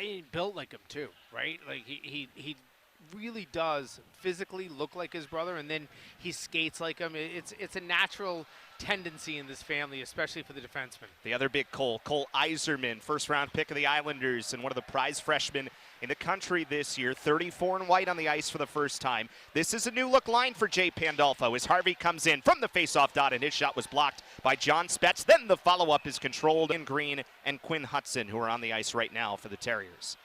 he built like him too, right? Like he really does physically look like his brother, and then he skates like him. It's a natural tendency in this family, especially for the defenseman. The other big Cole Iserman, first-round pick of the Islanders and one of the prize freshmen in the country this year, 34 and white on the ice for the first time. This is a new-look line for Jay Pandolfo as Harvey comes in from the face-off dot, and his shot was blocked by John Spetz. Then the follow-up is controlled in Green and Quinn Hudson, who are on the ice right now for the Terriers.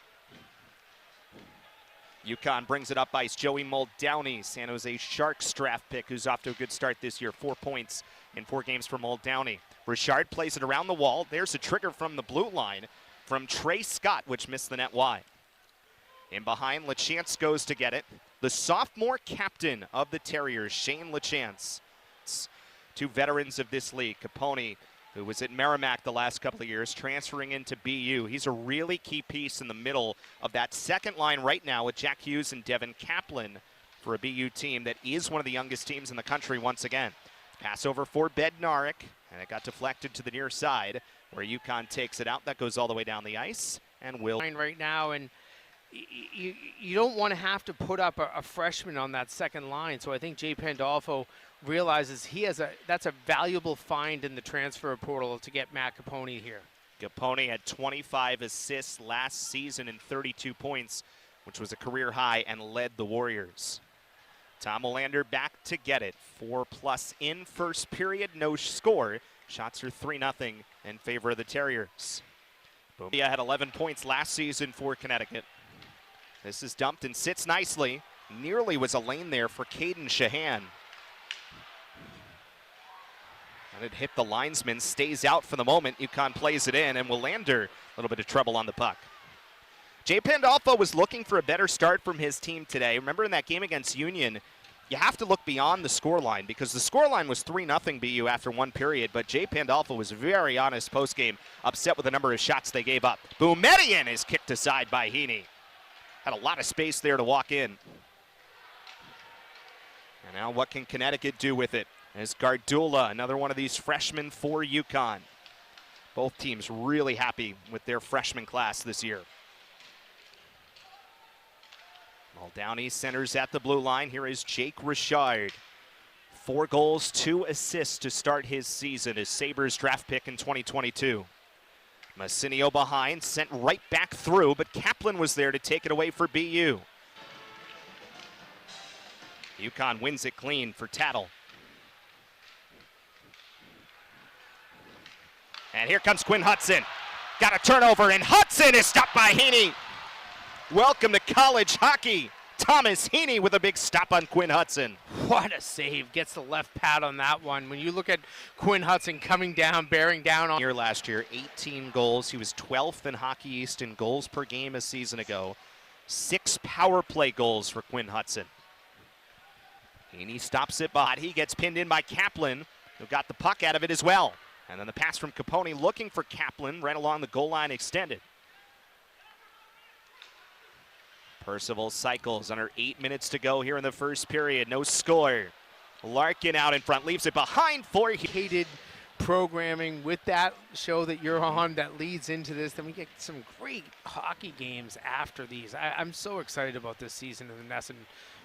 UConn brings it up ice. Joey Muldowney, San Jose Sharks draft pick, who's off to a good start this year. 4 points in 4 games for Muldowney. Richard plays it around the wall. There's a trigger from the blue line from Trey Scott, which missed the net wide. In behind, LaChance goes to get it. The sophomore captain of the Terriers, Shane LaChance. Two veterans of this league. Capone, who was at Merrimack the last couple of years, transferring into BU. He's a really key piece in the middle of that second line right now with Jack Hughes and Devin Kaplan for a BU team that is one of the youngest teams in the country once again. Pass over for Bednarik, and it got deflected to the near side where UConn takes it out. That goes all the way down the ice and will. Right now, and you don't want to have to put up a freshman on that second line. So I think Jay Pandolfo realizes that's a valuable find in the transfer portal to get Matt Capone here. Capone had 25 assists last season and 32 points, which was a career high, and led the Warriors. Tom Willander back to get it. 4+ in first period, no score. Shots are 3-0 in favor of the Terriers. Boombia had 11 points last season for Connecticut. This is dumped and sits nicely. Nearly was a lane there for Caden Shahan. And it hit the linesman, stays out for the moment. UConn plays it in, and Willander, a little bit of trouble on the puck. Jay Pandolfo was looking for a better start from his team today. Remember in that game against Union, you have to look beyond the scoreline because the scoreline was 3-0 BU after 1 period, but Jay Pandolfo was very honest postgame, upset with the number of shots they gave up. Boumediene is kicked aside by Heaney. Had a lot of space there to walk in. And now what can Connecticut do with it? As Gardula, another one of these freshmen for UConn. Both teams really happy with their freshman class this year. Muldowney centers at the blue line. Here is Jake Richard. 4 goals, 2 assists to start his season as Sabres draft pick in 2022. Massinio behind, sent right back through, but Kaplan was there to take it away for BU. UConn wins it clean for Tattle. And here comes Quinn Hudson. Got a turnover, and Hudson is stopped by Heaney. Welcome to college hockey. Thomas Heaney with a big stop on Quinn Hudson. What a save. Gets the left pad on that one. When you look at Quinn Hudson coming down, bearing down on. Here last year, 18 goals. He was 12th in Hockey East in goals per game a season ago. 6 power play goals for Quinn Hudson. Heaney stops it, but he gets pinned in by Kaplan, who got the puck out of it as well. And then the pass from Capone looking for Kaplan right along the goal line extended. Percival cycles under 8 minutes to go here in the first period. No score. Larkin out in front, leaves it behind for hated programming with that show that you're on that leads into this. Then we get some great hockey games after these. I'm so excited about this season of the NESN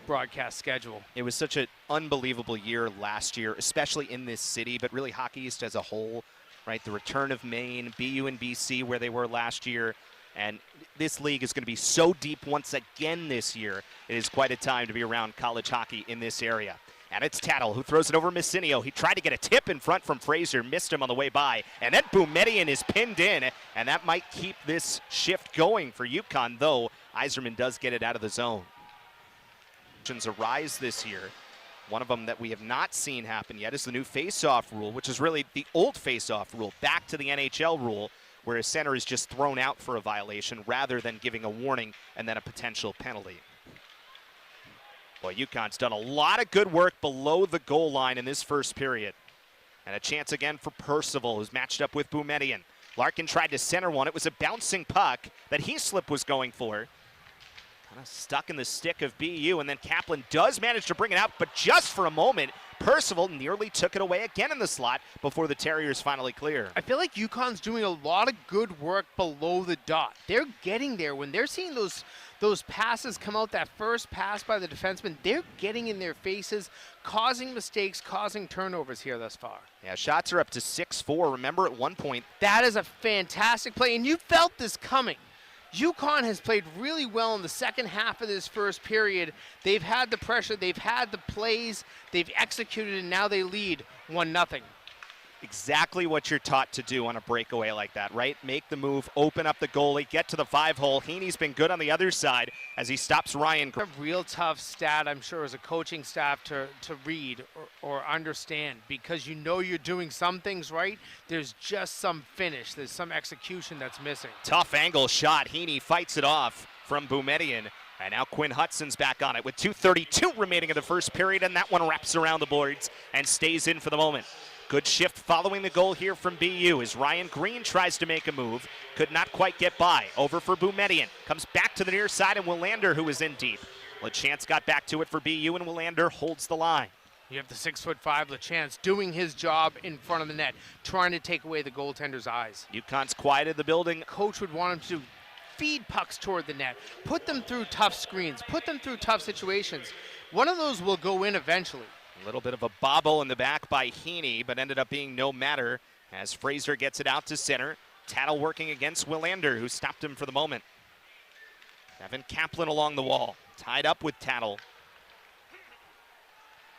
broadcast schedule. It was such an unbelievable year last year, especially in this city, but really Hockey East as a whole, right? The return of Maine, BU and BC where they were last year. And this league is going to be so deep once again this year. It is quite a time to be around college hockey in this area. And it's Tattle who throws it over Massinio. He tried to get a tip in front from Fraser, missed him on the way by. And then Boumediene is pinned in, and that might keep this shift going for UConn, though Iserman does get it out of the zone. Arise this year. One of them that we have not seen happen yet is the new face-off rule, which is really the old face-off rule, back to the NHL rule, where a center is just thrown out for a violation rather than giving a warning and then a potential penalty. Boy, UConn's done a lot of good work below the goal line in this first period. And a chance again for Percival, who's matched up with Boumediene. Larkin tried to center one. It was a bouncing puck that Heaslip was going for. Kind of stuck in the stick of BU, and then Kaplan does manage to bring it out, but just for a moment, Percival nearly took it away again in the slot before the Terriers finally clear. I feel like UConn's doing a lot of good work below the dot. They're getting there. When they're seeing those passes come out, that first pass by the defenseman, they're getting in their faces, causing mistakes, causing turnovers here thus far. Yeah, shots are up to 6-4. Remember at one point. That is a fantastic play, and you felt this coming. UConn has played really well in the second half of this first period. They've had the pressure, they've had the plays, they've executed, and now they lead 1-0. Exactly what you're taught to do on a breakaway like that, right? Make the move, open up the goalie, get to the 5-hole. Heaney's been good on the other side as he stops Ryan. A real tough stat, I'm sure, as a coaching staff to read or understand, because you know you're doing some things right. There's just some finish. There's some execution that's missing. Tough angle shot. Heaney fights it off from Boumediene. And now Quinn Hudson's back on it with 2:32 remaining in the first period, and that one wraps around the boards and stays in for the moment. Good shift following the goal here from BU as Ryan Green tries to make a move. Could not quite get by. Over for Boumediene. Comes back to the near side, and Willander, who is in deep. LeChance got back to it for BU, and Willander holds the line. You have the 6'5" LeChance doing his job in front of the net, trying to take away the goaltender's eyes. UConn's quieted the building. Coach would want him to feed pucks toward the net, put them through tough screens, put them through tough situations. One of those will go in eventually. A little bit of a bobble in the back by Heaney, but ended up being no matter as Fraser gets it out to center. Tattle working against Willander, who stopped him for the moment. Evan Kaplan along the wall, tied up with Tattle.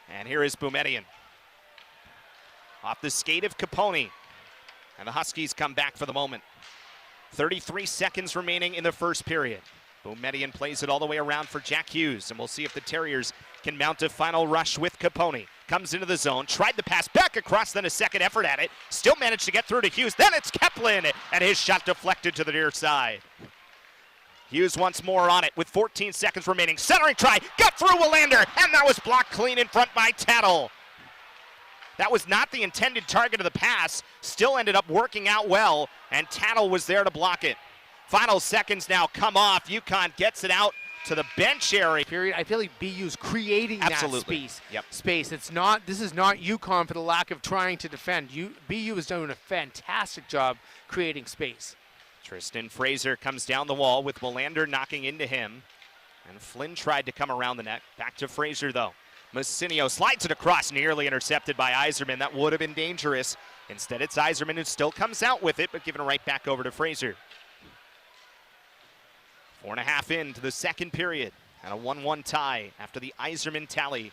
And here is Boumediene. Off the skate of Capone. And the Huskies come back for the moment. 33 seconds remaining in the first period. Boumediene plays it all the way around for Jack Hughes, and we'll see if the Terriers can mount a final rush with Capone. Comes into the zone, tried the pass back across, then a second effort at it. Still managed to get through to Hughes. Then it's Kaplan, and his shot deflected to the near side. Hughes once more on it with 14 seconds remaining. Centering try, got through Willander, and that was blocked clean in front by Tattle. That was not the intended target of the pass. Still ended up working out well, and Tattle was there to block it. Final seconds now come off. UConn gets it out to the bench area. Period. I feel like BU's creating Absolutely. that space. Yep. Space. It's not. This is not UConn for the lack of trying to defend. BU is doing a fantastic job creating space. Tristan Fraser comes down the wall with Willander knocking into him, and Flynn tried to come around the net. Back to Fraser though. Massinio slides it across, nearly intercepted by Yzerman. That would have been dangerous. Instead, it's Yzerman who still comes out with it, but given it right back over to Fraser. 4.5 into the second period, and a 1-1 tie after the Yzerman tally.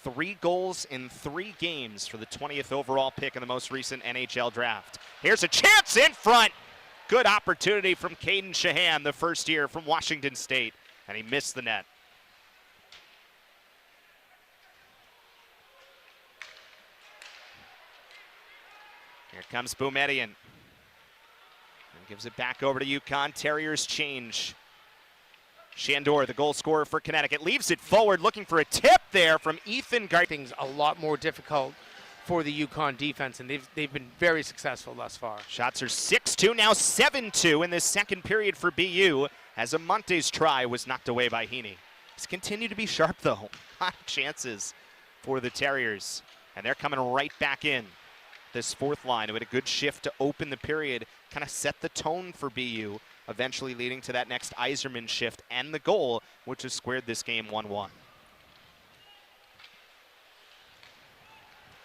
3 goals in 3 games for the 20th overall pick in the most recent NHL draft. Here's a chance in front. Good opportunity from Caden Shahan, the first year from Washington State, and he missed the net. Here comes Boumediene. And gives it back over to UConn. Terriers change. Shandor, the goal scorer for Connecticut, leaves it forward, looking for a tip there from Ethan Gart. Things a lot more difficult for the UConn defense, and they've been very successful thus far. Shots are 6-2, now 7-2 in this second period for BU, as Amonte's try was knocked away by Heaney. He's continued to be sharp, though. A lot of chances for the Terriers, and they're coming right back in. This fourth line, who had a good shift to open the period, kind of set the tone for BU, eventually leading to that next Yzerman shift and the goal, which has squared this game 1-1.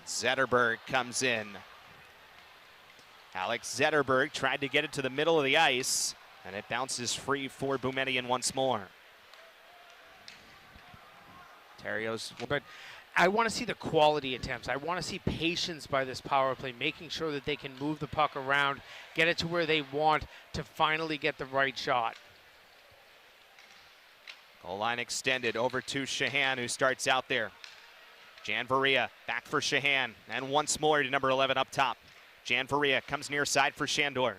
Zetterberg comes in. Alex Zetterberg tried to get it to the middle of the ice, and it bounces free for Boumediene once more. Terrios. But I want to see the quality attempts. I want to see patience by this power play, making sure that they can move the puck around, get it to where they want to finally get the right shot. Goal line extended over to Shahan, who starts out there. Jan Varia back for Shahan, and once more to number 11 up top. Jan Varia comes near side for Shandor.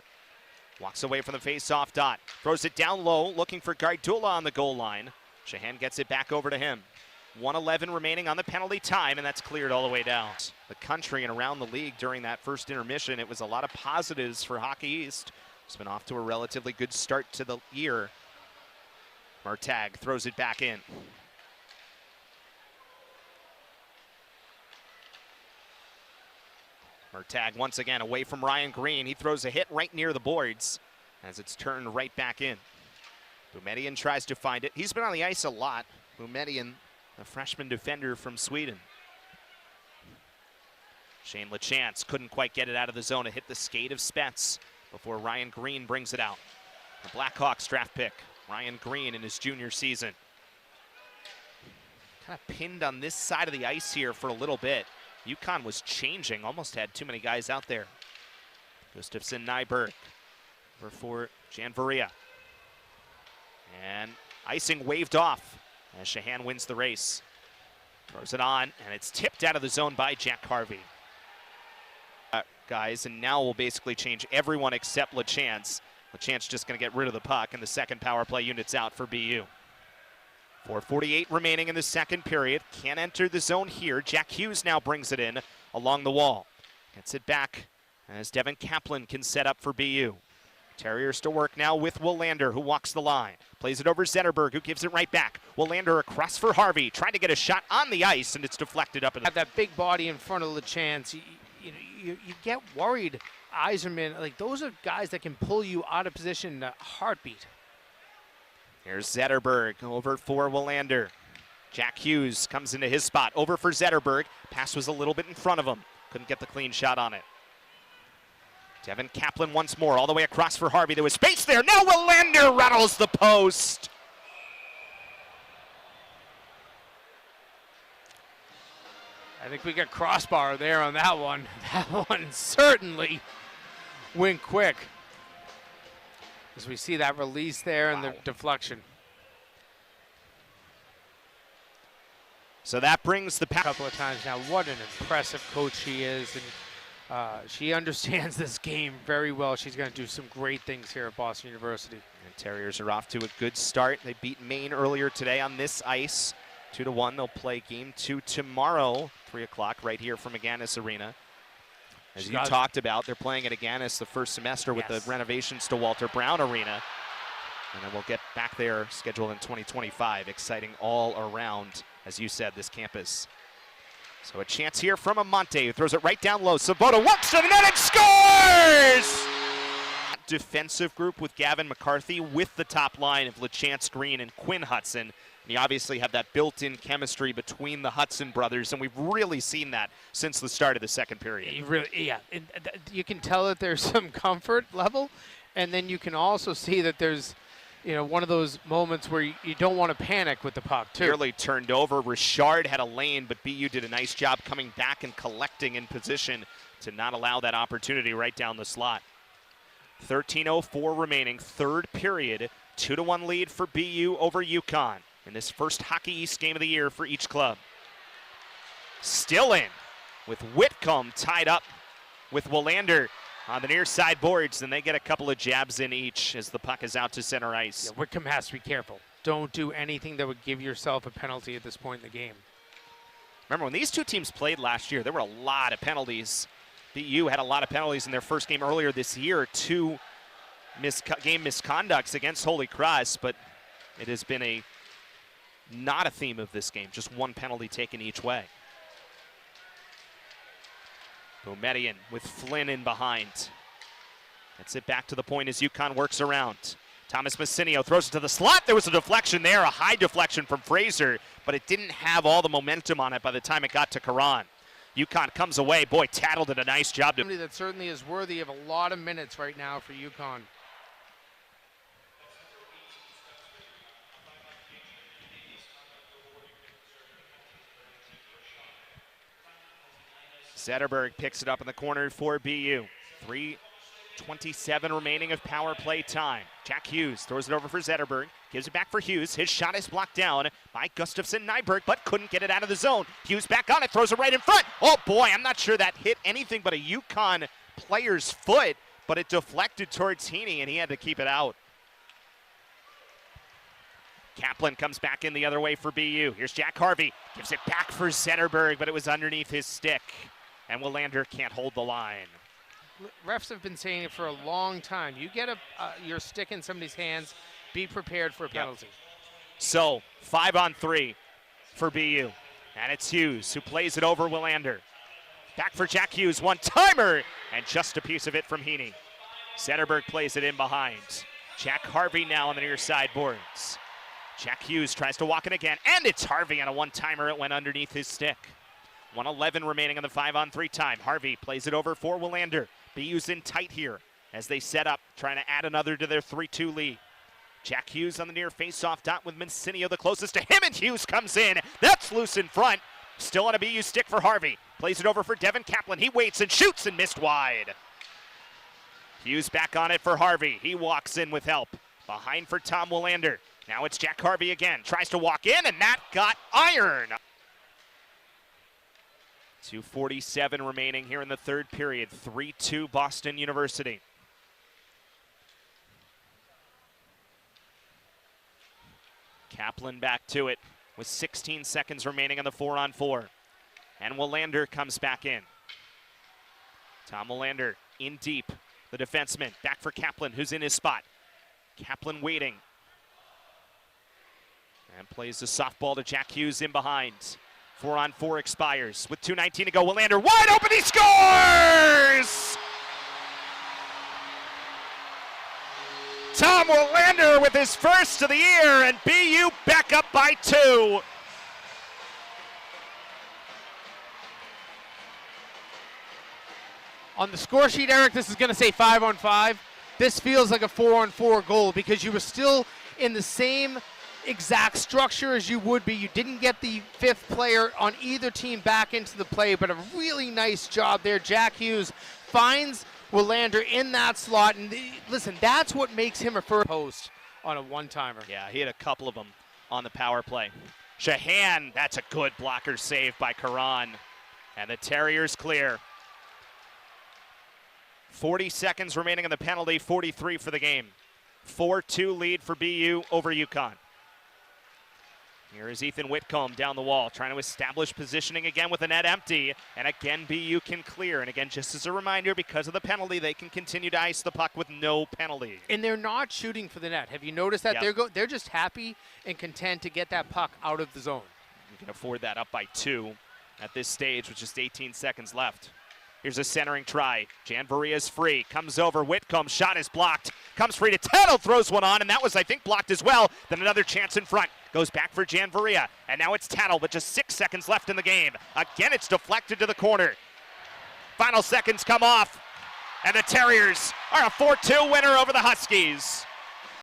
Walks away from the face-off dot. Throws it down low, looking for Gardula on the goal line. Shahan gets it back over to him. 1:11 remaining on the penalty time, and that's cleared all the way down. The country and around the league during that first intermission, it was a lot of positives for Hockey East. It's been off to a relatively good start to the year. Mertag throws it back in. Or tag once again away from Ryan Green. He throws a hit right near the boards as it's turned right back in. Boumedienne tries to find it. He's been on the ice a lot. Boumedienne, the freshman defender from Sweden. Shane LaChance couldn't quite get it out of the zone. It hit the skate of Spets before Ryan Green brings it out. The Blackhawks draft pick, Ryan Green in his junior season. Kind of pinned on this side of the ice here for a little bit. UConn was changing, almost had too many guys out there. Gustafsson Nyberg over for Janvaria. And icing waved off as Shahan wins the race. Throws it on, and it's tipped out of the zone by Jack Harvey. Guys, and now we'll basically change everyone except LaChance. LaChance just going to get rid of the puck, and the second power play unit's out for BU. 4:48 remaining in the second period. Can't enter the zone here. Jack Hughes now brings it in along the wall. Gets it back as Devin Kaplan can set up for BU. Terriers to work now with Willander, who walks the line. Plays it over Zetterberg, who gives it right back. Willander across for Harvey, trying to get a shot on the ice, and it's deflected up. Have that big body in front of LaChance. You get worried, Yzerman. Like, those are guys that can pull you out of position in a heartbeat. Here's Zetterberg over for Willander. Jack Hughes comes into his spot, over for Zetterberg. Pass was a little bit in front of him. Couldn't get the clean shot on it. Devin Kaplan once more, all the way across for Harvey. There was space there. Now Willander rattles the post. I think we got crossbar there on that one. That one certainly went quick. As we see that release there and the deflection. So that brings the A couple of times now. What an impressive coach she is. And she understands this game very well. She's going to do some great things here at Boston University. And Terriers are off to a good start. They beat Maine earlier today on this ice, 2-1. They'll play game 2 tomorrow, 3 o'clock, right here from Agganis Arena. As you talked about, they're playing at Agganis the first semester with the renovations to Walter Brown Arena. And then we'll get back there scheduled in 2025. Exciting all around, as you said, this campus. So a chance here from Amante, who throws it right down low. Sabota walks to the net and scores! Defensive group with Gavin McCarthy with the top line of LaChance Green and Quinn Hudson. And you obviously have that built-in chemistry between the Hudson brothers, and we've really seen that since the start of the second period. You can tell that there's some comfort level, and then you can also see that there's, one of those moments where you don't want to panic with the puck, too. Nearly turned over. Richard had a lane, but BU did a nice job coming back and collecting in position to not allow that opportunity right down the slot. 13:04 remaining, third period. 2-1 lead for BU over UConn in this first Hockey East game of the year for each club. Still in with Whitcomb tied up with Willander on the near side boards, and they get a couple of jabs in each as the puck is out to center ice. Yeah, Whitcomb has to be careful. Don't do anything that would give yourself a penalty at this point in the game. Remember, when these two teams played last year, there were a lot of penalties. BU had a lot of penalties in their first game earlier this year. 2 game misconducts against Holy Cross, but it has been not a theme of this game. Just 1 penalty taken each way. Boumedienne with Flynn in behind. Gets it back to the point as UConn works around. Thomas Massinio throws it to the slot. There was a deflection there, a high deflection from Fraser, but it didn't have all the momentum on it by the time it got to Karan. UConn comes away. Boy, Tattle did a nice job. Somebody that certainly is worthy of a lot of minutes right now for UConn. Zetterberg picks it up in the corner for BU. 3:27 remaining of power play time. Jack Hughes throws it over for Zetterberg, gives it back for Hughes. His shot is blocked down by Gustafsson Nyberg, but couldn't get it out of the zone. Hughes back on it, throws it right in front. Oh boy, I'm not sure that hit anything but a UConn player's foot, but it deflected towards Heaney, and he had to keep it out. Kaplan comes back in the other way for BU. Here's Jack Harvey, gives it back for Zetterberg, but it was underneath his stick, and Willander can't hold the line. Refs have been saying it for a long time. You get your stick in somebody's hands, be prepared for a penalty. So 5-on-3 for BU, and it's Hughes who plays it over Willander. Back for Jack Hughes, one-timer, and just a piece of it from Heaney. Zetterberg plays it in behind. Jack Harvey now on the near side boards. Jack Hughes tries to walk in again, and it's Harvey on a one-timer. It went underneath his stick. 1:11 remaining on the 5-on-3 time. Harvey plays it over for Willander. BU's in tight here as they set up, trying to add another to their 3-2 lead. Jack Hughes on the near face-off dot with Mancinio the closest to him, and Hughes comes in. That's loose in front. Still on a BU stick for Harvey. Plays it over for Devin Kaplan. He waits and shoots and missed wide. Hughes back on it for Harvey. He walks in with help. Behind for Tom Willander. Now it's Jack Harvey again. Tries to walk in, and that got iron. 2:47 remaining here in the third period. 3-2 Boston University. Kaplan back to it with 16 seconds remaining on the 4-on-4. And Willander comes back in. Tom Willander in deep. The defenseman back for Kaplan, who's in his spot. Kaplan waiting. And plays the softball to Jack Hughes in behind. 4-on-4 expires with 2:19 to go. Willander wide open, he scores! Tom Willander with his first of the year, and BU back up by 2. On the score sheet, Eric, this is going to say 5-on-5. This feels like a 4-on-4 goal because you were still in the same exact structure as you would be. You didn't get the fifth player on either team back into the play, but a really nice job there. Jack Hughes finds Willander in that slot, and listen, that's what makes him a first post on a one-timer. Yeah, he had a couple of them on the power play. Shahan, that's a good blocker save by Karan. And the Terriers clear. 40 seconds remaining on the penalty, 43 for the game. 4-2 lead for BU over UConn. Here is Ethan Whitcomb down the wall, trying to establish positioning again with the net empty. And again, BU can clear. And again, just as a reminder, because of the penalty, they can continue to ice the puck with no penalty. And they're not shooting for the net. Have you noticed that? Yep. They're just happy and content to get that puck out of the zone. You can afford that up by 2 at this stage with just 18 seconds left. Here's a centering try. Jan Varia's free. Comes over. Whitcomb. Shot is blocked. Comes free to Tettle. Throws one on, and that was, I think, blocked as well. Then another chance in front. Goes back for Jan Varia. And now it's Tattle, but just 6 seconds left in the game. Again, it's deflected to the corner. Final seconds come off. And the Terriers are a 4-2 winner over the Huskies.